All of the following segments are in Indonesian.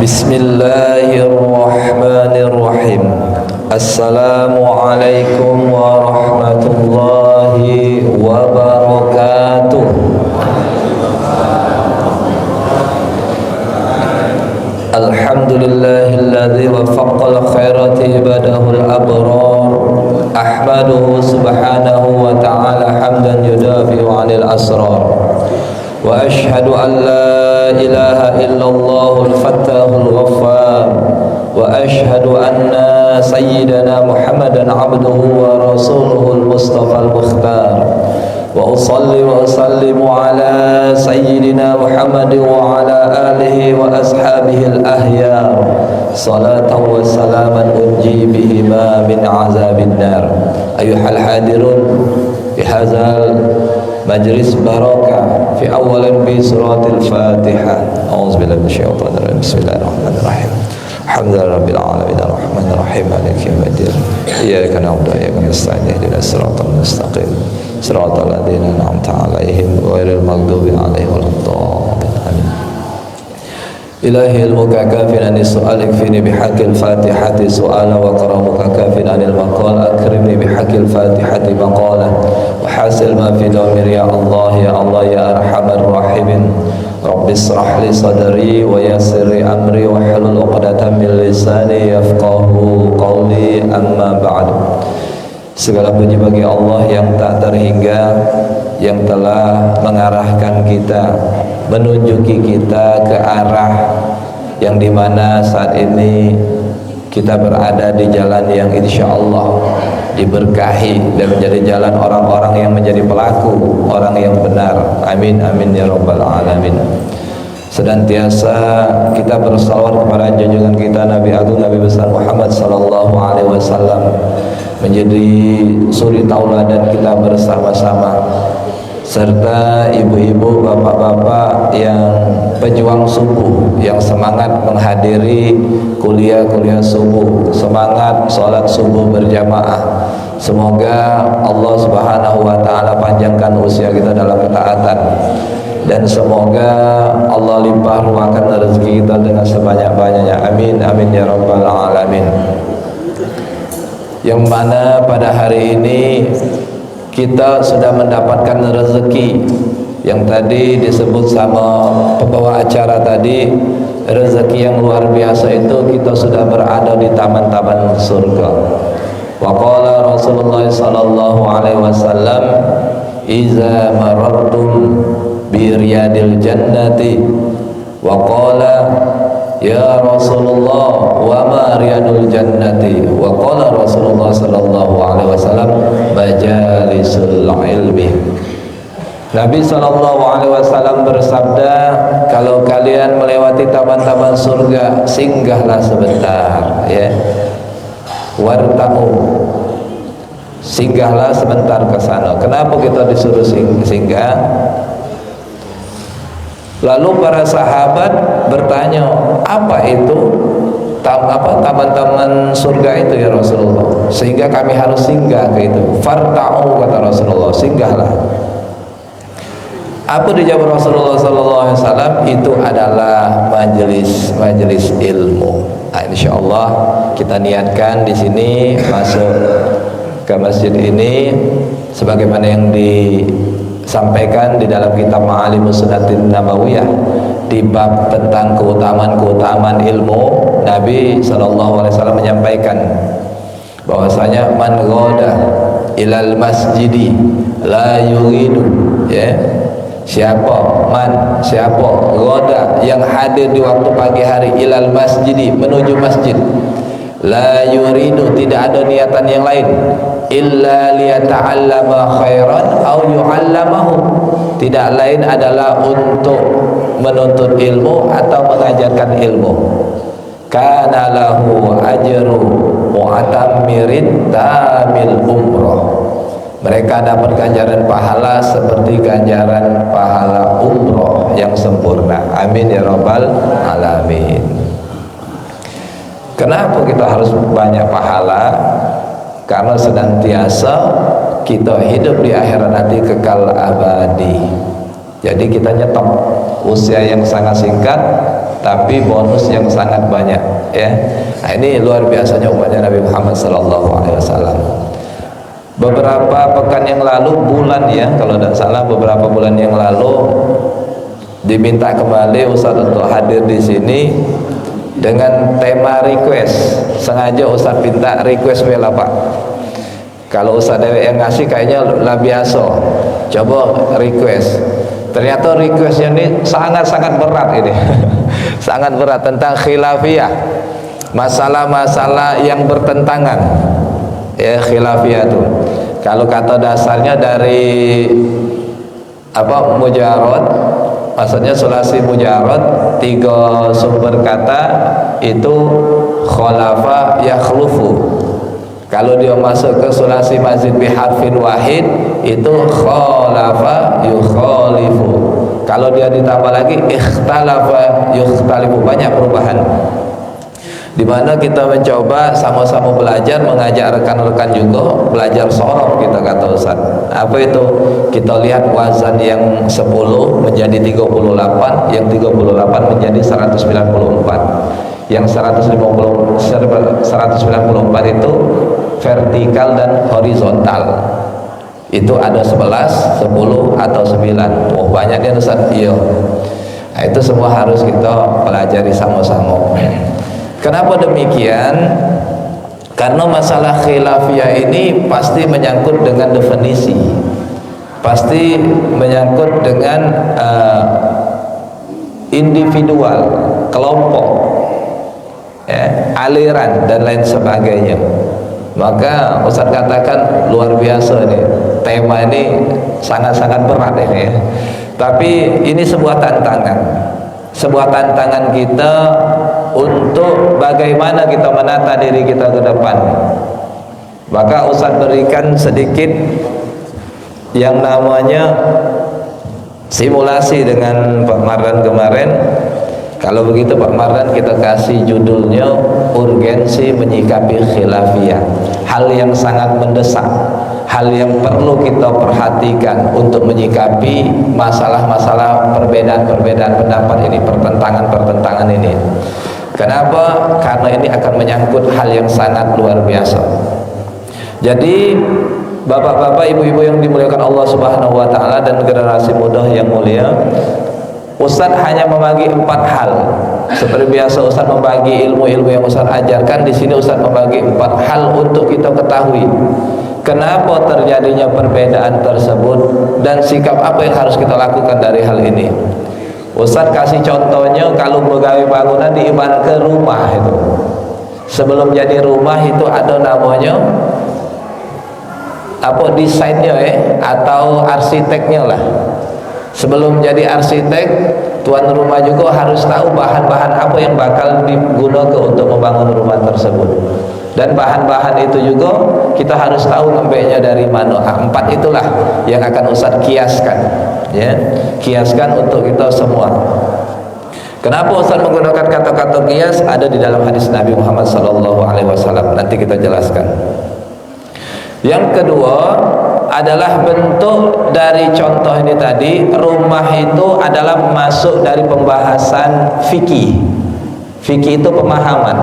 Bismillahirrahmanirrahim. Assalamualaikum warahmatullahi wabarakatuh. Alhamdulillahilladzi wafaqqal khairati ibadahul abrar. Ahmaduhu subhanahu wa ta'ala hamdan yudafi'u 'anil asrar. Wa ashhadu an la ilaha illallahul fattahul ghaffar. Wa ashhadu anna sayyidana Muhammadan 'abduhu wa rasuluhul mustafal mukhtar. Wa usalli wa usallimu ala sayyidina Muhammad wa ala alihi wa ashabihi al-ahyar salatan wa salaman unji bihima min azabin nar. Ayuhal hadirun bihazal majlis barakah fi awalin bi suratil Fatihah. A'udzubillahi minasyaitonir rajim. Bismillahirrahmanirrahim. Alhamdulillahirabbil alamin arrahmanir rahim maliki yaumiddin. Iyyaka na'budu wa iyyaka nasta'in ihdinas siratal mustaqim. Siratal ladzina an'amta 'alaihim ghairil maghdubi alaihim waladdallin. Amin. Ilahi ilmuka kafin anis su'alik fini bihaqqil fatihati su'ala wa karamuka kafin anil maqal akrimni bihaqqil fatihati maqala wa hasil ma fi dhamir ya Allah ya arhamar rahimin. Rabbi israh li sadri wa yassir li amri wa hlul 'uqdatam min lisani yafqahu qawli, amma ba'd. Segala puji bagi Allah yang tak terhingga, yang telah mengarahkan kita, menunjuki kita ke arah yang dimana saat ini kita berada di jalan yang insya Allah diberkahi dan menjadi jalan orang-orang yang menjadi pelaku, orang yang benar. Amin amin ya rabbal alamin. Senantiasa kita bersalawat kepada junjungan kita Nabi Agung Nabi besar Muhammad sallallahu alaihi wasallam, menjadi suri tauladan kita bersama-sama, serta ibu-ibu, bapak-bapak yang pejuang subuh, yang semangat menghadiri kuliah-kuliah subuh, semangat sholat subuh berjamaah. Semoga Allah subhanahu wa ta'ala panjangkan usia kita dalam ketaatan, dan semoga Allah limpah ruahkan rezeki kita dengan sebanyak-banyaknya. Amin amin ya rabbal alamin. Yang mana pada hari ini kita sudah mendapatkan rezeki yang tadi disebut sama pembawa acara tadi, rezeki yang luar biasa itu kita sudah berada di taman-taman surga. Wa qala Rasulullah sallallahu alaihi wasallam, iza marartum bi riyadil jannati. Wa qala ya Rasulullah wa ma riyadul jannati. Wa qala Rasulullah sallallahu alaihi wasallam, majalisul ilmi. Nabi sallallahu alaihi wasallam bersabda, kalau kalian melewati taman-taman surga, singgahlah sebentar, ya. Warta'u, singgahlah sebentar ke sana. Kenapa kita disuruh singgah? Lalu para sahabat bertanya, apa itu taman-taman surga itu ya Rasulullah, sehingga kami harus singgah ke itu? Farta'u, kata Rasulullah, singgahlah. Apa dijawab Rasulullah sallallahu alaihi wasallam? Itu adalah majelis ilmu. Nah, insyaallah kita niatkan di sini masuk ke masjid ini sebagaimana yang disampaikan di dalam kitab Ma'alimus Sunnatin Nabawiyah di bab tentang keutamaan ilmu. Nabi sallallahu alaihi wasallam menyampaikan bahwasanya man ghada ilal masjidi la yuridu, ya. Siapa ghada, yang hadir di waktu pagi hari, ilal masjidi, menuju masjid, la yuridu, tidak ada niatan yang lain, illa liyata'allama khairan au yu'allamahu, tidak lain adalah untuk menuntut ilmu atau mengajarkan ilmu, kana lahu ajru mu'tammirin tamil umrah, mereka dapat ganjaran pahala seperti ganjaran pahala umroh yang sempurna. Amin ya rabbal alamin. Kenapa kita harus banyak pahala? Karena senantiasa kita hidup di akhirat nanti kekal abadi. Jadi kita nyetop usia yang sangat singkat, tapi bonus yang sangat banyak, ya. Nah, ini luar biasanya umatnya Nabi Muhammad SAW. Beberapa pekan yang lalu, bulan ya, kalau tidak salah beberapa bulan yang lalu diminta kembali Ustaz untuk hadir di sini dengan tema request. Sengaja Ustaz minta request bela Pak. Kalau Ustaz Dewi yang ngasih kayaknya lah biasa. Coba request. Ternyata requestnya ini sangat-sangat berat ini. Sangat berat, tentang khilafiyah. Masalah-masalah yang bertentangan. Ya, khilafiyah itu. Kalau kata dasarnya dari apa, mujarad, maksudnya sulasi mujarad, 3 sumber kata itu khalafa yakhlufu. Kalau dia masuk ke sulasi mazid biharfin wahid itu khalafa yukhalifu. Kalau dia ditambah lagi ikhtalafa yukhtalifu, banyak perubahan. Di mana kita mencoba sama-sama belajar, mengajak rekan-rekan juga belajar sorof, kita kata Ustaz. Apa itu? Kita lihat wazan yang 10 menjadi 38, yang 38 menjadi 194. Yang 194 itu vertikal dan horizontal. Itu ada 11, 10 atau 9. Oh, banyaknya Ustaz. Iya. Nah, itu semua harus kita pelajari sama-sama. Kenapa demikian? Karena masalah khilafiyah ini pasti menyangkut dengan definisi, pasti menyangkut dengan individual, kelompok, ya, aliran dan lain sebagainya. Maka Ustaz katakan luar biasa nih, tema ini sangat-sangat berat ini, ya. Tapi ini sebuah tantangan. Sebuah tantangan kita untuk bagaimana kita menata diri kita ke depan. Maka Ustaz berikan sedikit yang namanya simulasi dengan Pak Mardan kemarin. Kalau begitu Pak Mardan, kita kasih judulnya urgensi menyikapi khilafiyah. Hal yang sangat mendesak, hal yang perlu kita perhatikan untuk menyikapi masalah-masalah perbedaan-perbedaan pendapat ini, pertentangan-pertentangan ini. Kenapa? Karena ini akan menyangkut hal yang sangat luar biasa. Jadi bapak-bapak, ibu-ibu yang dimuliakan Allah Subhanahu wa taala dan generasi muda yang mulia, Ustaz hanya membagi 4 hal. Seperti biasa Ustaz membagi ilmu-ilmu yang Ustaz ajarkan, di sini Ustaz membagi 4 hal untuk kita ketahui kenapa terjadinya perbedaan tersebut dan sikap apa yang harus kita lakukan dari hal ini. Ustaz kasih contohnya, kalau pegawai bangunan diibaratkan rumah itu. Sebelum jadi rumah itu ada namanya apa, desainnya atau arsiteknya lah. Sebelum jadi arsitek, tuan rumah juga harus tahu bahan-bahan apa yang bakal digunakan untuk membangun rumah tersebut. Dan bahan-bahan itu juga kita harus tahu ngambilnya dari mana. 4 itulah yang akan Ustaz kiaskan, ya. Kiaskan untuk kita semua. Kenapa Ustaz menggunakan kata-kata kias? Ada di dalam hadis Nabi Muhammad SAW. Nanti kita jelaskan. Yang kedua adalah bentuk dari contoh ini tadi. Rumah itu adalah masuk dari pembahasan fikih. Fikih itu pemahaman.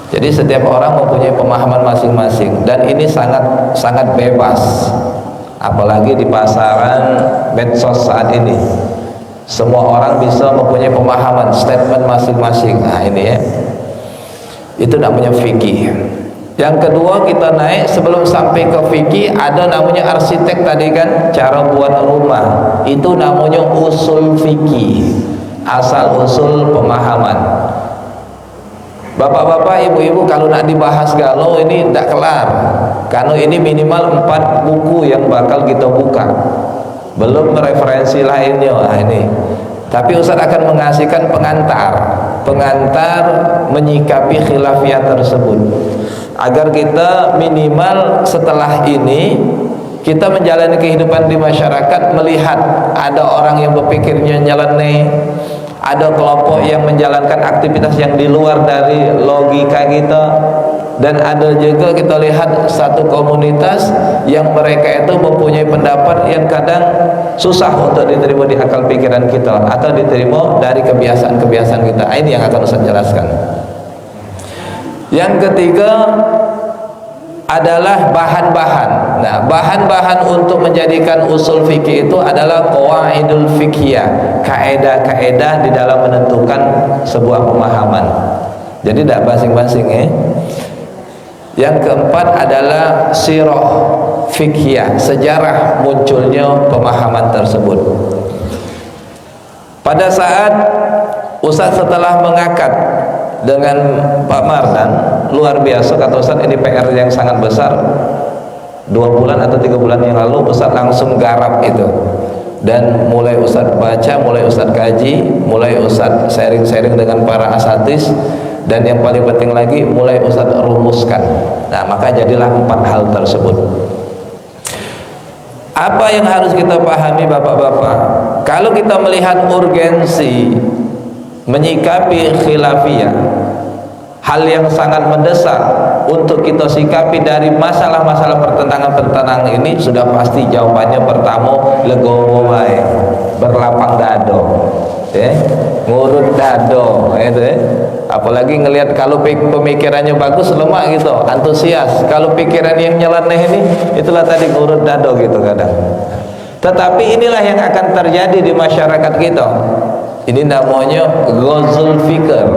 Jadi setiap orang mempunyai pemahaman masing-masing, dan ini sangat bebas. Apalagi di pasaran medsos saat ini, semua orang bisa mempunyai pemahaman, statement masing-masing. Nah ini ya, itu namanya fikih. Yang kedua, kita naik sebelum sampai ke fikih, ada namanya arsitek tadi kan, cara buat rumah. Itu namanya usul fikih, asal usul pemahaman. Bapak-bapak, ibu-ibu, kalau nak dibahas galau ini tidak kelar, karena ini minimal 4 buku yang bakal kita buka, belum referensi lainnya. Nah ini, tapi Ustaz akan mengasihkan pengantar menyikapi khilafiyah tersebut, agar kita minimal setelah ini kita menjalani kehidupan di masyarakat melihat ada orang yang berpikirnya nyeleneh, ada kelompok yang menjalankan aktivitas yang di luar dari logika kita, dan ada juga kita lihat satu komunitas yang mereka itu mempunyai pendapat yang kadang susah untuk diterima di akal pikiran kita atau diterima dari kebiasaan-kebiasaan kita. Ini yang akan Ustaz jelaskan. Yang ketiga adalah bahan-bahan. Nah, bahan-bahan untuk menjadikan usul fikih itu adalah qawaidul fiqhiyah, kaedah-kaedah di dalam menentukan sebuah pemahaman. Jadi tidak basing-basing ya. Yang keempat adalah sirah fiqhiyah, sejarah munculnya pemahaman tersebut. Pada saat Ustaz setelah mengakad dengan Pak Mardan, luar biasa kata Ustaz, ini PR yang sangat besar. 2 bulan atau 3 bulan yang lalu Ustaz langsung garap itu, dan mulai Ustaz baca, mulai Ustaz kaji, mulai Ustaz sharing-sharing dengan para asatidz, dan yang paling penting lagi mulai Ustaz rumuskan. Nah, maka jadilah 4 hal tersebut. Apa yang harus kita pahami Bapak-bapak? Kalau kita melihat urgensi menyikapi khilafiyah, hal yang sangat mendesak untuk kita sikapi dari masalah-masalah pertentangan-pertentangan ini, sudah pasti jawabannya pertama legowo wae, berlapang dado, ya, ngurut dado, itu ya. Apalagi ngelihat kalau pemikirannya bagus, lemak gitu, antusias. Kalau pikiran yang nyeleneh ini, itulah tadi ngurut dado gitu kadang. Tetapi inilah yang akan terjadi di masyarakat kita. Ini namanya ghazul fikr,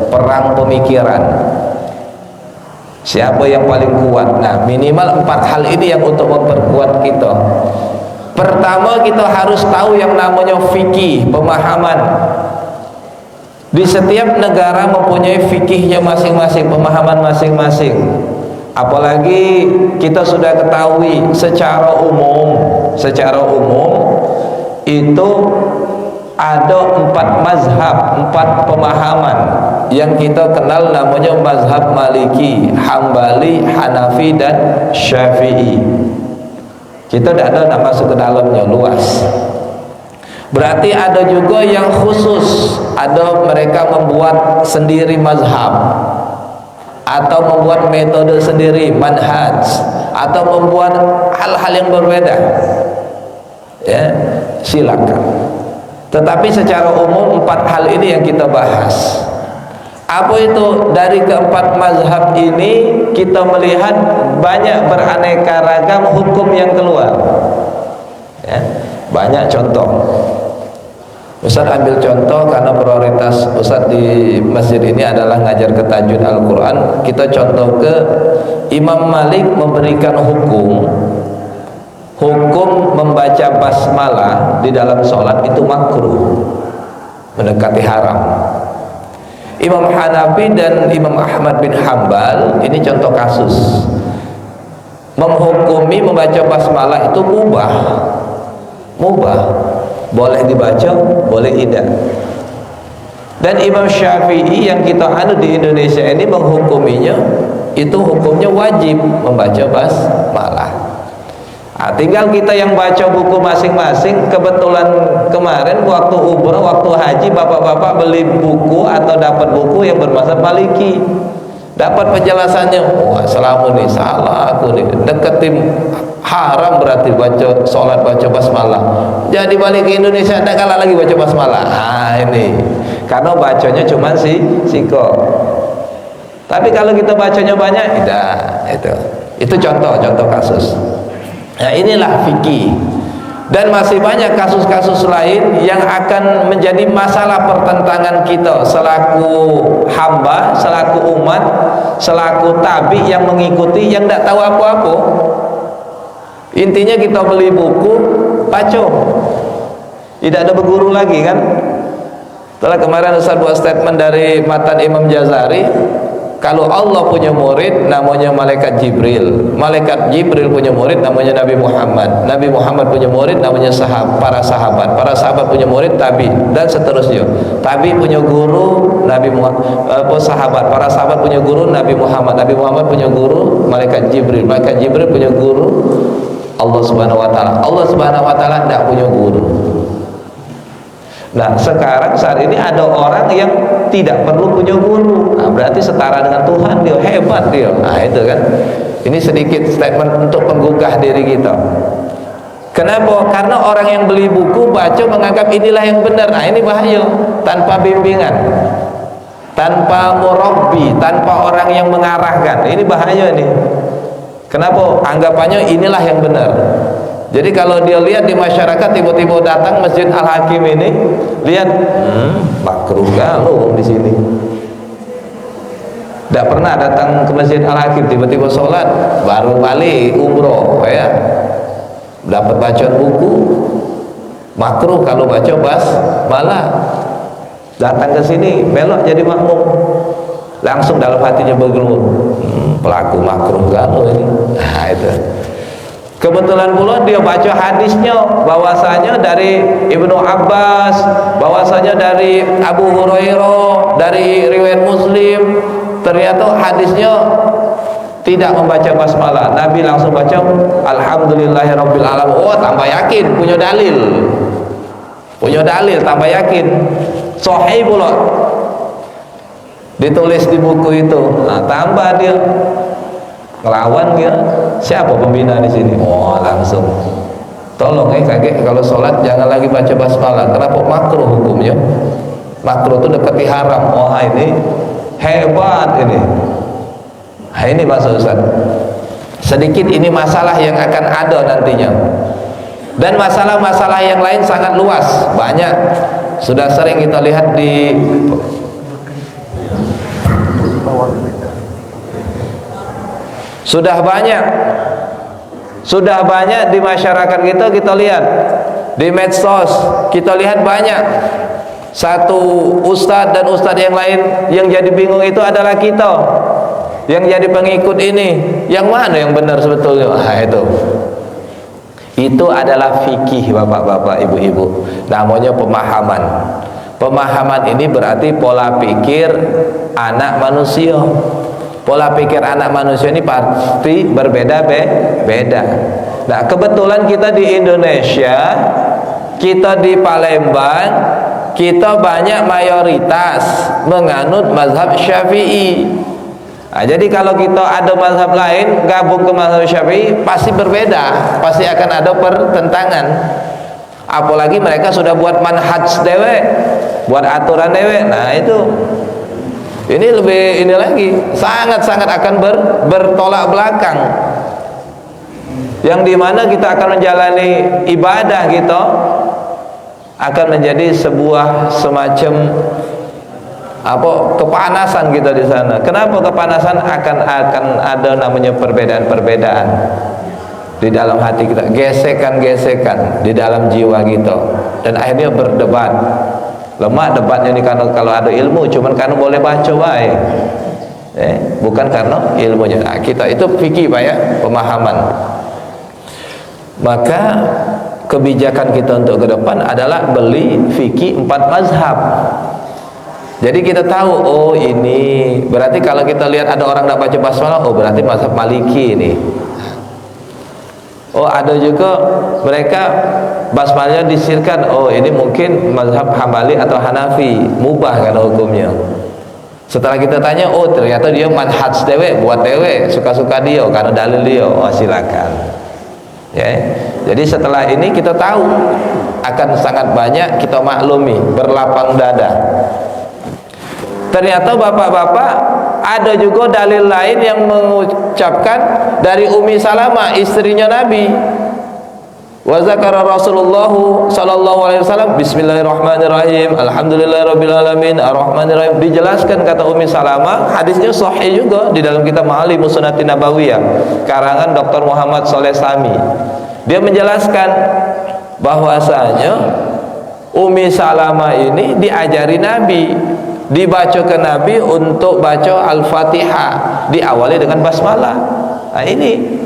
perang pemikiran. Siapa yang paling kuat? Nah, minimal 4 hal ini yang untuk memperkuat kita. Pertama, kita harus tahu yang namanya fikih, pemahaman. Di setiap negara mempunyai fikihnya masing-masing, pemahaman masing-masing. Apalagi kita sudah ketahui secara umum itu ada 4 mazhab, 4 pemahaman yang kita kenal namanya mazhab Maliki, Hambali, Hanafi, dan Syafi'i. Kita tidak ada masuk ke dalamnya, luas. Berarti ada juga yang khusus, ada mereka membuat sendiri mazhab, atau membuat metode sendiri, manhaj, atau membuat hal-hal yang berbeda. Ya, silakan. Tetapi secara umum 4 hal ini yang kita bahas. Apa itu? Dari keempat mazhab ini kita melihat banyak beraneka ragam hukum yang keluar. Ya, banyak contoh. Ustaz ambil contoh karena prioritas Ustaz di masjid ini adalah ngajar ketajwid Al-Quran. Kita contoh ke Imam Malik memberikan hukum membaca basmalah di dalam sholat itu makruh, mendekati haram. Imam Hanafi dan Imam Ahmad bin Hambal ini contoh kasus menghukumi membaca basmalah itu mubah, boleh dibaca, boleh tidak. Dan Imam Syafi'i yang kita anu di Indonesia ini menghukuminya itu hukumnya wajib membaca basmalah. Nah, tinggal kita yang baca buku masing-masing. Kebetulan kemarin waktu umrah, waktu haji, bapak-bapak beli buku atau dapat buku yang bermazhab Maliki, dapat penjelasannya. Wah, selama nih salah aku nih, deketin haram berarti baca sholat baca basmalah. Jadi balik ke Indonesia tidak kalah lagi baca basmalah. Nah, ini karena bacanya cuma siko. Tapi kalau kita bacanya banyak, tidak. Itu contoh kasus. Nah, inilah fikih. Dan masih banyak kasus-kasus lain yang akan menjadi masalah pertentangan kita selaku hamba, selaku umat, selaku tabi yang mengikuti, yang tidak tahu apa-apa. Intinya kita beli buku, baca, tidak ada berguru lagi kan. Setelah kemarin Ustaz buat statement dari matan Imam Jazari, kalau Allah punya murid namanya malaikat Jibril, malaikat Jibril punya murid namanya Nabi Muhammad, Nabi Muhammad punya murid namanya para sahabat punya murid tabi, dan seterusnya. Tabi punya guru Nabi Muhammad, sahabat, para sahabat punya guru Nabi Muhammad, Nabi Muhammad punya guru malaikat Jibril, malaikat Jibril punya guru Allah Subhanahu wa taala. Allah Subhanahu wa taala tidak punya guru. Nah, sekarang saat ini ada orang yang tidak perlu punya guru. Nah, berarti setara dengan Tuhan dia, hebat dia. Nah, itu kan. Ini sedikit statement untuk menggugah diri kita. Kenapa? Karena orang yang beli buku baca menganggap inilah yang benar. Nah, ini bahaya. Tanpa bimbingan, tanpa murabbi, tanpa orang yang mengarahkan, ini bahaya nih. Kenapa? Anggapannya inilah yang benar. Jadi kalau dia lihat di masyarakat tiba-tiba datang Masjid Al-Hakim ini, lihat makruh kalau di sini. Tidak pernah datang ke Masjid Al-Hakim, tiba-tiba sholat, baru balik umroh, ya. Dapat bacaan buku, makruh kalau baca malah datang ke sini belok jadi makmum, langsung dalam hatinya bergelur, pelaku makruh kalau ini. Nah, itu. Kebetulan pula dia baca hadisnya bahwasanya dari Ibnu Abbas, bahwasanya dari Abu Hurairah, dari riwayat Muslim. Ternyata hadisnya tidak membaca basmalah. Nabi langsung baca Alhamdulillahirabbil alamin. Oh, tambah yakin, punya dalil. Punya dalil, tambah yakin. Sahih pula. Ditulis di buku itu. Nah, tambah dia ngelawan dia. Siapa pembina di sini? Oh, langsung. Tolong kakek kalau sholat jangan lagi baca basmalah. Kenapa? Makruh hukumnya. Makruh itu dekati haram. Oh, ini hebat ini. Nah, ini maksud Ustaz. Sedikit ini masalah yang akan ada nantinya. Dan masalah-masalah yang lain sangat luas, banyak. Sudah sering kita lihat di sudah banyak di masyarakat kita lihat di medsos, kita lihat banyak. Satu ustadz dan ustadz yang lain yang jadi bingung itu adalah kita yang jadi pengikut ini. Yang mana yang benar sebetulnya? Nah, itu adalah fikih, bapak-bapak, ibu-ibu. Namanya pemahaman. Pemahaman ini berarti pola pikir anak manusia. Pola pikir anak manusia ini pasti berbeda-beda. Nah, kebetulan kita di Indonesia, kita di Palembang, kita banyak mayoritas menganut mazhab Syafi'i. Nah, jadi kalau kita ada mazhab lain gabung ke mazhab Syafi'i pasti berbeda, pasti akan ada pertentangan. Apalagi mereka sudah buat manhaj dewe, buat aturan dewe. Nah, ini lebih lagi sangat-sangat akan bertolak belakang. Yang dimana kita akan menjalani ibadah kita akan menjadi sebuah semacam kepanasan kita di sana. Kenapa kepanasan? Akan ada namanya perbedaan-perbedaan di dalam hati kita, gesekan-gesekan di dalam jiwa kita, dan akhirnya berdebat. Lemah debatnya ini karena kalau ada ilmu, cuman karena boleh baca baik, bukan karena ilmunya. Nah, kita itu fikih Pak ya, pemahaman. Maka kebijakan kita untuk ke depan adalah beli fikih 4 mazhab. Jadi kita tahu, oh ini berarti kalau kita lihat ada orang tidak baca basmalah, oh berarti mazhab Maliki ini. Oh, ada juga mereka basmalahnya disirkan, oh ini mungkin mazhab Hambali atau Hanafi, mubah kan hukumnya. Setelah kita tanya, oh ternyata dia manhaj dewe, buat dewe, suka-suka dia karena dalil dia. Oh, silakan. Ya. Jadi setelah ini kita tahu, akan sangat banyak kita maklumi, berlapang dada. Ternyata bapak-bapak ada juga dalil lain yang mengucapkan dari Ummi Salamah, istrinya Nabi. Wa zakara Rasulullah sallallahu alaihi wasallam bismillahirrahmanirrahim alhamdulillahirabbil alamin arrahmanirrahim. Dijelaskan kata Ummi Salamah, hadisnya sahih juga di dalam kitab Ma'alimus Sunnatin Nabawiyah karangan Dr. Muhammad Shaleh Sami. Dia menjelaskan bahwasanya Ummi Salamah ini diajari Nabi, dibaca ke Nabi untuk baca Al-Fatihah, diawali dengan basmalah. Nah, ini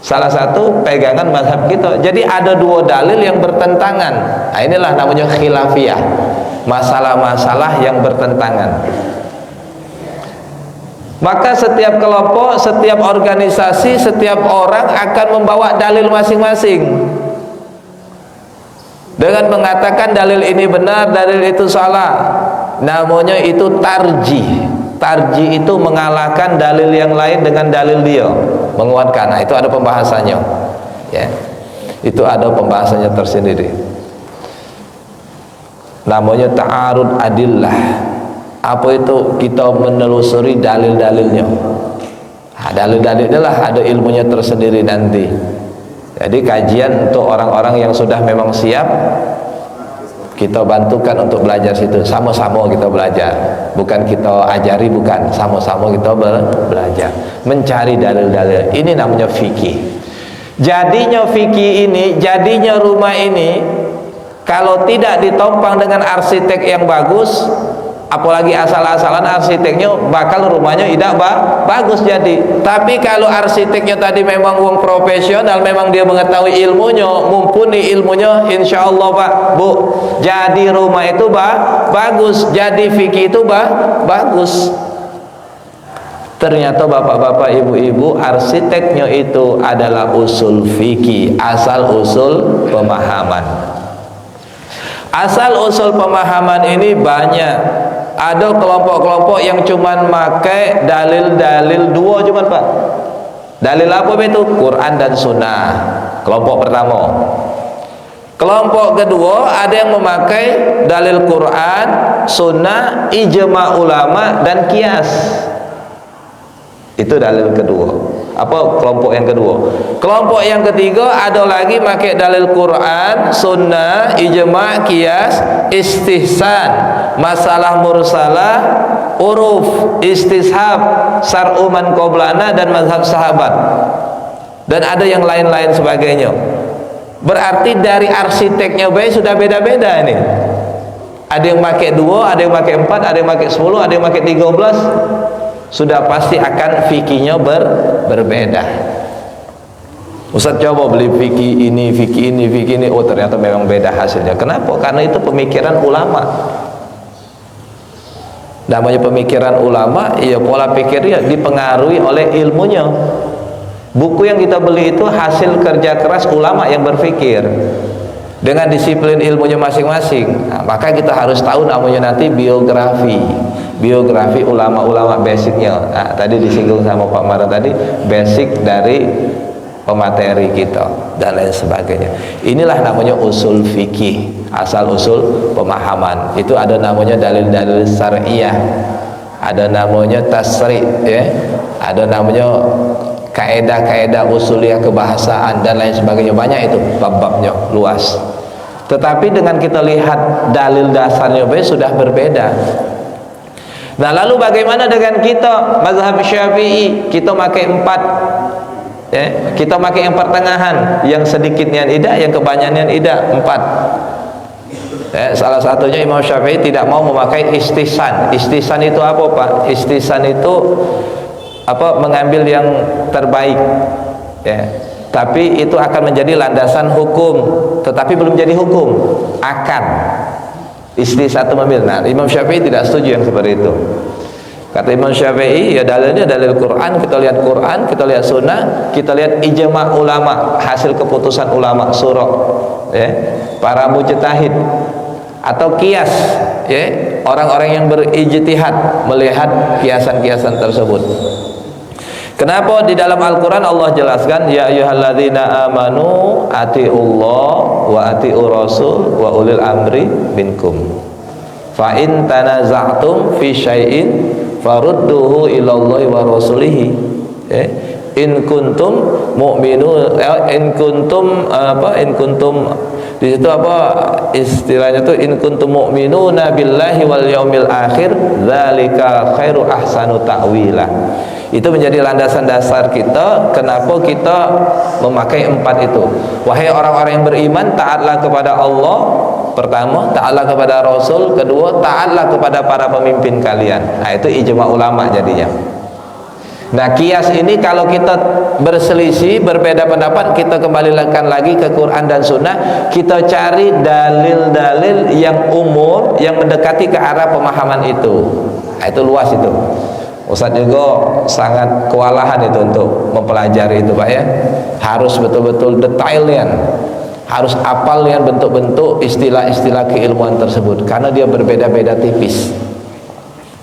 salah satu pegangan mazhab kita. Jadi ada 2 dalil yang bertentangan. Nah, inilah namanya khilafiyah, masalah-masalah yang bertentangan. Maka setiap kelompok, setiap organisasi, setiap orang akan membawa dalil masing-masing. dengan mengatakan dalil ini benar, dalil itu salah. Namanya itu tarjih. Tarjih itu mengalahkan dalil yang lain dengan dalil dia, menguatkan. Nah, itu ada pembahasannya. Ya. Itu ada pembahasannya tersendiri. Namanya ta'arud adillah. Apa itu? Kita menelusuri dalil-dalilnya. Nah, dalil-dalilnya lah ada ilmunya tersendiri nanti. Jadi kajian untuk orang-orang yang sudah memang siap, kita bantukan untuk belajar situ. Sama-sama kita belajar, bukan kita ajari, bukan, sama-sama kita belajar, mencari dalil-dalil. Ini namanya fikih. Jadinya fikih ini, jadinya rumah ini, kalau tidak ditopang dengan arsitek yang bagus, apalagi asal-asalan arsiteknya, bakal rumahnya tidak bagus jadi. Tapi kalau arsiteknya tadi memang wong profesional, memang dia mengetahui ilmunya, mumpuni ilmunya, insya Allah Pak Bu, jadi rumah itu bagus, jadi fikih itu bagus. Ternyata bapak-bapak, ibu-ibu, arsiteknya itu adalah usul fikih, asal usul pemahaman. Asal usul pemahaman ini banyak. Ada kelompok-kelompok yang cuman pakai dalil-dalil dua cuman Pak. Dalil apa itu? Quran dan Sunnah. Kelompok pertama. Kelompok kedua ada yang memakai dalil Quran, Sunnah, ijma ulama dan kias. Itu dalil kedua. Apa kelompok yang kedua? Kelompok yang ketiga ada lagi pakai dalil Quran, Sunnah, ijma, kias, istihsan, masalah mursalah, uruf, istishab, sar'u man qoblana dan mazhab sahabat. Dan ada yang lain-lain sebagainya. Berarti dari arsiteknya baik sudah beda-beda ini. Ada yang pakai 2, ada yang pakai 4, ada yang pakai 10, ada yang pakai 13. Sudah pasti akan fikihnya berbeda. Ustaz coba beli fikih ini, fikih ini, fikih ini, oh ternyata memang beda hasilnya. Kenapa? Karena itu pemikiran ulama. Namanya pemikiran ulama, ya pola pikirnya dipengaruhi oleh ilmunya. Buku yang kita beli itu hasil kerja keras ulama yang berpikir dengan disiplin ilmunya masing-masing. Nah, maka kita harus tahu namanya nanti biografi ulama-ulama basicnya. Nah, tadi disinggung sama Pak Mara tadi, basic dari pemateri kita dan lain sebagainya. Inilah namanya usul fikih, asal usul pemahaman. Itu ada namanya dalil-dalil syariah, ada namanya tasri', ya, ada namanya kaedah-kaedah usuliyah kebahasaan dan lain sebagainya. Banyak itu bab-babnya, luas. Tetapi dengan kita lihat dalil dasarnya sudah berbeda. Nah, lalu bagaimana dengan kita mazhab Syafi'i? Kita pakai 4, ya, kita pakai yang pertengahan, yang sedikitnya tidak, yang kebanyakan tidak, 4. Ya, salah satunya Imam Syafi'i tidak mau memakai istihsan. Istihsan itu apa Pak? Istihsan itu apa? Mengambil yang terbaik, ya. Tapi itu akan menjadi landasan hukum, tetapi belum jadi hukum, akan. Istihsan itu mengambil. Nah, Imam Syafi'i tidak setuju yang seperti itu. Kata Imam Syafi'i, ya dalilnya dalil Quran, kita lihat Quran, kita lihat Sunnah, kita lihat ijma ulama, hasil keputusan ulama surah, ya, para mujtahid, atau kias, ya, orang-orang yang berijtihad melihat kiasan-kiasan tersebut. Kenapa di dalam Al-Quran Allah jelaskan, ya ayyuhalladzina amanu ati'ullah wa ati'ur rasul wa ulil amri minkum fa in tanaza'tum fi syai'in farudduhu ilallahi wa rasulihi, in kuntum mu'minun, in kuntum apa, in kuntum di situ apa istilahnya tuh, in kuntum mu'minuna billahi wal yaumil akhir dzalika khairu ahsanu ta'wila. Itu menjadi landasan dasar kita. Kenapa kita memakai 4 itu? Wahai orang-orang yang beriman, taatlah kepada Allah pertama, taatlah kepada Rasul kedua, taatlah kepada para pemimpin kalian. Nah, itu ijma ulama jadinya. Nah, kias ini kalau kita berselisih, berbeda pendapat, kita kembalikan lagi ke Quran dan Sunnah. Kita cari dalil-dalil yang umum, yang mendekati ke arah pemahaman itu. Nah, itu luas itu. Ustaz juga sangat kewalahan itu untuk mempelajari itu Pak, ya. Harus betul-betul detailnya. harus hafal dengan bentuk-bentuk istilah-istilah keilmuan tersebut karena dia berbeda-beda tipis.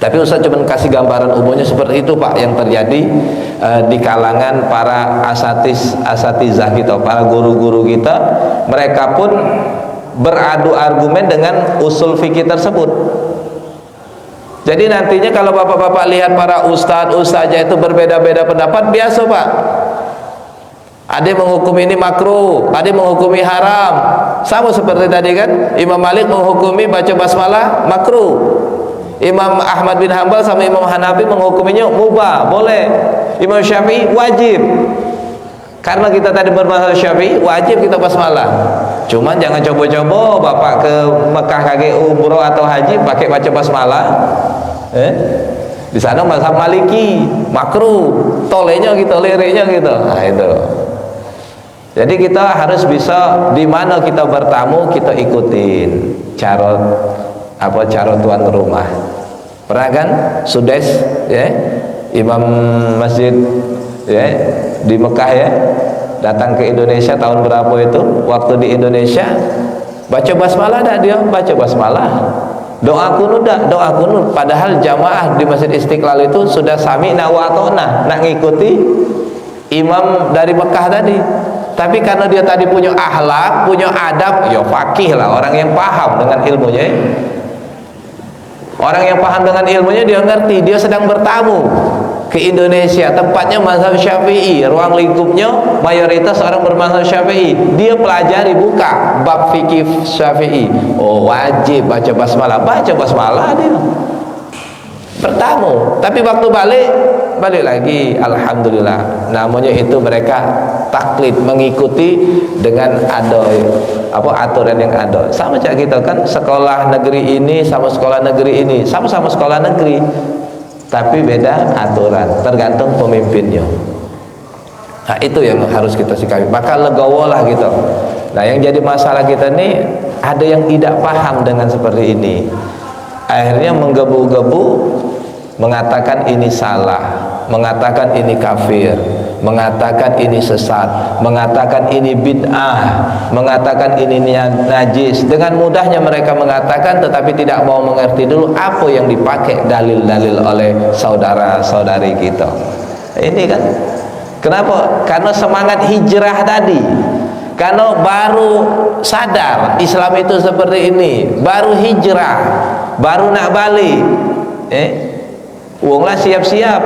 Tapi Ustaz cuma kasih gambaran umumnya seperti itu Pak yang terjadi di kalangan para asatizah kita, para guru-guru kita. Mereka pun beradu argumen dengan usul fikih tersebut. Jadi nantinya kalau bapak-bapak lihat para ustadz-ustadznya itu berbeda-beda pendapat, biasa Pak. Ada yang menghukumi ini makruh, ada yang menghukumi haram. Sama seperti tadi kan, Imam Malik menghukumi baca basmalah makruh. Imam Ahmad bin Hanbal sama Imam Hanafi menghukuminya mubah, boleh. Imam Syafi'i wajib. Karena kita tadi bermazhab Syafi'i, wajib kita basmalah. Cuman jangan coba-coba bapak ke Mekah kaki umroh atau haji pakai baca basmalah. Di sana mazhab Maliki makruh, tolenya gitu, liriknya gitu. Nah itu. Jadi kita harus bisa di mana kita bertamu kita ikutin cara tuan rumah. Pernah kan Sudes ya, imam masjid ya di Mekah ya, datang ke Indonesia tahun berapa itu? Waktu di Indonesia baca basmalah dah dia, baca basmalah. Doa kunut dah, doa kunut. Padahal jamaah di Masjid Istiqlal itu sudah sami'na wa ata'na, nak ngikuti imam dari Mekah tadi. Tapi karena dia tadi punya akhlak, punya adab, ya fakih lah, orang yang paham dengan ilmunya. Orang yang paham dengan ilmunya dia ngerti, dia sedang bertamu ke Indonesia, tempatnya mazhab Syafi'i, ruang lingkupnya mayoritas orang bermazhab Syafi'i. Dia pelajari, buka bab fikih Syafi'i. Oh, wajib baca basmalah dia. Bertamu, tapi waktu balik lagi, alhamdulillah. Namanya itu mereka taklid, mengikuti dengan aturan yang ada. Sama kayak kita kan, sekolah negeri ini sama sekolah negeri ini, sama-sama sekolah negeri, tapi beda aturan, tergantung pemimpinnya. Nah itu yang harus kita sikapi, maka legowo lah gitu. Nah yang jadi masalah kita nih, ada yang tidak paham dengan seperti ini, akhirnya menggebu-gebu mengatakan ini salah, mengatakan ini kafir, mengatakan ini sesat, mengatakan ini bid'ah, mengatakan ini najis. Dengan mudahnya mereka mengatakan, tetapi tidak mau mengerti dulu apa yang dipakai dalil-dalil oleh saudara-saudari kita. Ini kan kenapa? Karena semangat hijrah tadi, karena baru sadar Islam itu seperti ini, baru hijrah, baru nak balik. Wong lah siap-siap,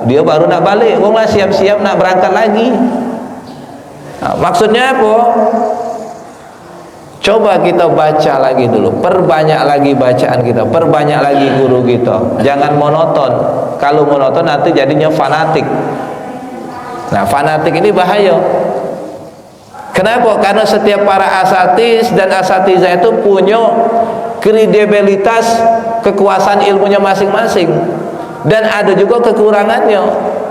dia baru nak balik, wong lah siap-siap nak berangkat lagi. Nah, maksudnya apa? Coba kita baca lagi dulu, perbanyak lagi bacaan kita, perbanyak lagi guru kita. Jangan monoton. Kalau monoton nanti jadinya fanatik. Nah, fanatik ini bahaya. Kenapa? Karena setiap para asatis dan asatizah itu punya kredibilitas, kekuasaan ilmunya masing-masing. Dan ada juga kekurangannya.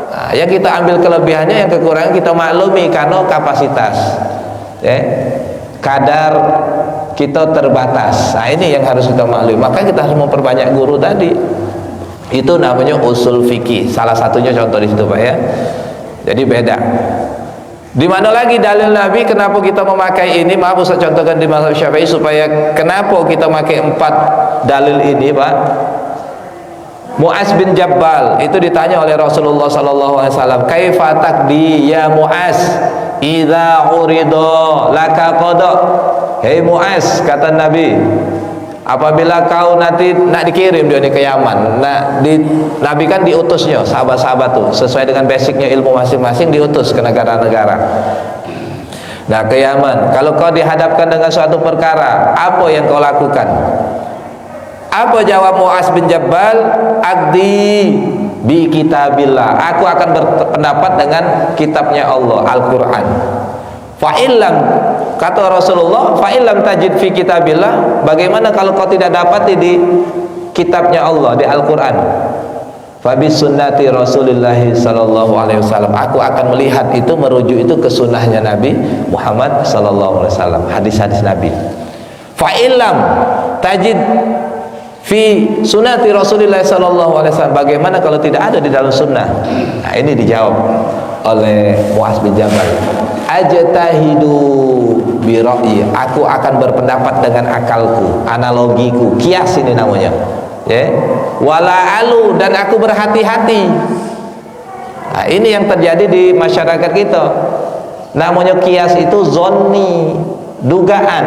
Nah, yang kita ambil kelebihannya, yang kekurangan kita maklumi karena kapasitas. Kadar kita terbatas. Nah, ini yang harus kita maklumi. Maka kita harus memperbanyak guru tadi. Itu namanya usul fikih. Salah satunya contoh di situ Pak ya. Jadi beda. Di mana lagi dalil Nabi kenapa kita memakai ini? Maaf Ustaz contohkan di mazhab Syafi'i supaya kenapa kita pakai 4 dalil ini Pak. Mu'az bin Jabbal itu ditanya oleh Rasulullah SAW, kaifa takdi ya Mu'az idza urida laka qada. Hei Mu'az, kata Nabi, apabila kau nanti nak dikirim dia ke Yaman, Nabi kan diutusnya sahabat-sahabat tuh sesuai dengan basicnya ilmu masing-masing, diutus ke negara-negara. Nah ke Yaman, kalau kau dihadapkan dengan suatu perkara, apa yang kau lakukan? Apa jawab Mu'az bin Jabbal? Agdi bi kitabillah, aku akan berpendapat dengan kitabnya Allah, Al-Quran. Fa'illam, kata Rasulullah, fa'illam tajid fi kitabillah, bagaimana kalau kau tidak dapat di kitabnya Allah, di Al-Quran? Fabis sunnati Rasulullah sallallahu alaihi wasallam, aku akan melihat itu, merujuk itu ke sunnahnya Nabi Muhammad sallallahu alaihi wasallam, hadis-hadis Nabi. Fa'illam tajid fi sunnati Rasulullah sallallahu alaihi wasallam, bagaimana kalau tidak ada di dalam sunnah? Nah, ini dijawab oleh Mu'az bin Jabal. ajtahidu bi ra'yi, aku akan berpendapat dengan akalku, analogiku, kias ini namanya, ya. Wala alu, dan aku berhati-hati. Nah, ini yang terjadi di masyarakat kita. Namanya kias itu zonni, dugaan.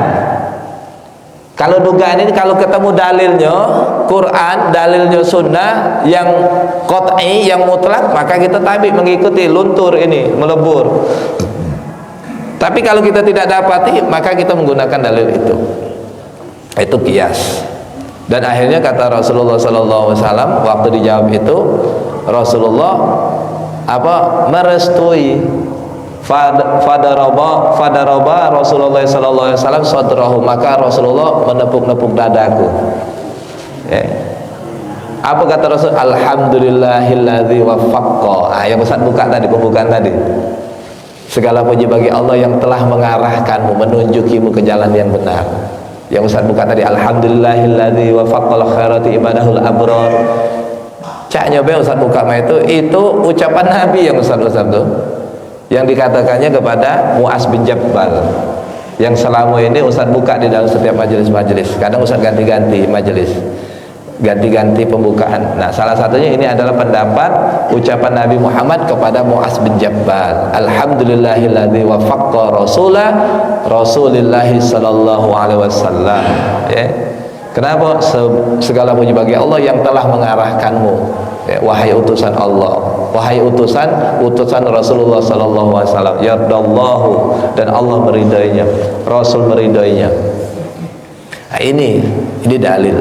Kalau dugaan ini kalau ketemu dalilnya Quran, dalilnya sunnah yang qat'i, yang mutlak, maka kita tabi mengikuti, luntur ini, melebur. Tapi kalau kita tidak dapati, maka kita menggunakan dalil itu. Itu kias. Dan akhirnya kata Rasulullah SAW waktu dijawab itu, Rasulullah merestui, fadaraba Rasulullah SAW sadrahu, maka Rasulullah menepuk-nepuk dadaku. Apa kata Rasul? Alhamdulillahilladzi waffaqqa. Yang Ustaz buka tadi, pembukaan tadi. Segala puji bagi Allah yang telah mengarahkanmu, menunjukimu ke jalan yang benar. Yang Ustaz buka tadi, alhamdulillahilladzi wafaqqal khairati ibadahul abrar. Cak nyoba Ustaz buka itu ucapan Nabi yang Ustaz tuh, yang dikatakannya kepada Mu'az bin Jabal, yang selama ini Ustaz buka di dalam setiap majelis-majelis. Kadang Ustaz ganti-ganti majelis, ganti-ganti pembukaan. Nah, salah satunya ini adalah pendapat ucapan Nabi Muhammad kepada Mu'az bin Jabal, alhamdulillahilladzi wafaqqa Rasulillahi sallallahu alaihi wasallam. Ya. Kenapa? Segala puji bagi Allah yang telah mengarahkanmu, ya, wahai utusan Allah, wahai utusan Rasulullah sallallahu alaihi wasallam. Yardallahu, dan Allah meridainya, Rasul meridainya. Nah, ini dalil.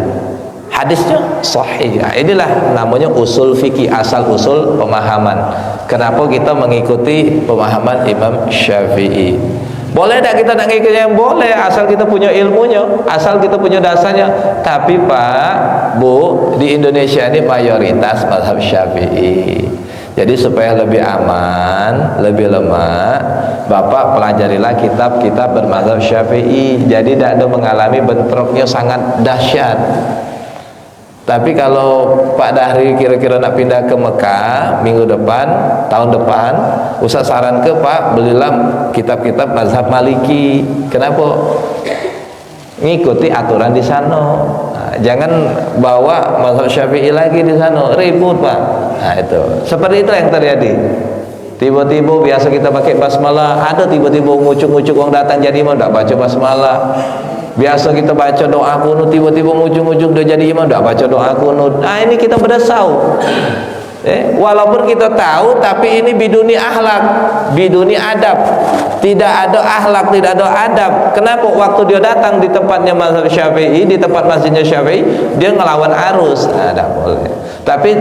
Hadisnya sahih. Nah, inilah namanya usul fikih, asal usul pemahaman. Kenapa kita mengikuti pemahaman Imam Syafi'i? Boleh tak kita nak ngikut yang boleh, asal kita punya ilmunya, asal kita punya dasarnya. Tapi Pak, Bu, di Indonesia ini mayoritas mazhab Syafi'i. Jadi supaya lebih aman, lebih lemah, Bapak pelajarilah kitab-kitab bermazhab Syafi'i. Jadi tidak ada mengalami bentroknya sangat dahsyat. Tapi kalau Pak Dahri kira-kira nak pindah ke Mekah minggu depan, tahun depan, Ustaz saran ke Pak, belilah kitab-kitab mazhab Maliki. Kenapa? Ngikuti aturan di sana. Nah, jangan bawa mazhab Syafi'i lagi di sana, ribut Pak. Nah, itu. Seperti itu yang terjadi. Tiba-tiba biasa kita pakai basmalah, ada tiba-tiba ngucuk-ngucuk orang datang jadi imam enggak baca basmalah. Biasa kita baca doa kunut, tiba-tiba ujung-ujung udah jadi imam udah baca doa kunut. Nah, ini kita berdasau. Walaupun kita tahu, tapi ini biduni akhlak, biduni adab. Tidak ada akhlak, tidak ada adab. Kenapa? Waktu dia datang di tempatnya mazhab Syafi'i, di tempat masjidnya Syafi'i, dia ngelawan arus. Nah, tidak boleh. Tapi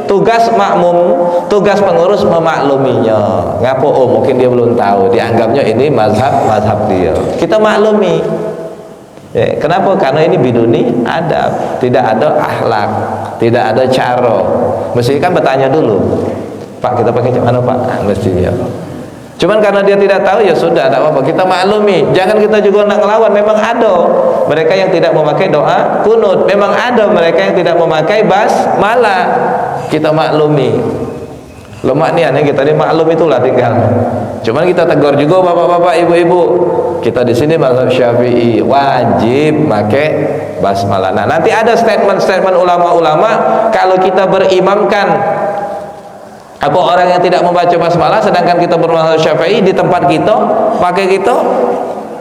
tugas makmum, tugas pengurus memakluminya. Ngapo? Oh, mungkin dia belum tahu. Dianggapnya ini mazhab dia. Kita maklumi. Kenapa? Karena ini biduni adab, tidak ada akhlak, tidak ada cara. Mesti kan bertanya dulu, Pak, kita pakai mana Pak? Mestinya. Cuman karena dia tidak tahu, ya sudah, tidak apa-apa, kita maklumi. Jangan kita juga nak ngelawan. Memang ada mereka yang tidak memakai doa kunut, memang ada mereka yang tidak memakai basmalah. Kita maklumi. Lemak nih aneh, kita ini maklum itulah tinggal. Cuman kita tegur juga bapak-bapak, ibu-ibu. Kita di sini mazhab Syafi'i wajib pakai basmalah. Nah, nanti ada statement-statement ulama-ulama kalau kita berimamkan apa orang yang tidak membaca basmalah, sedangkan kita bermazhab Syafi'i di tempat kita pakai kita,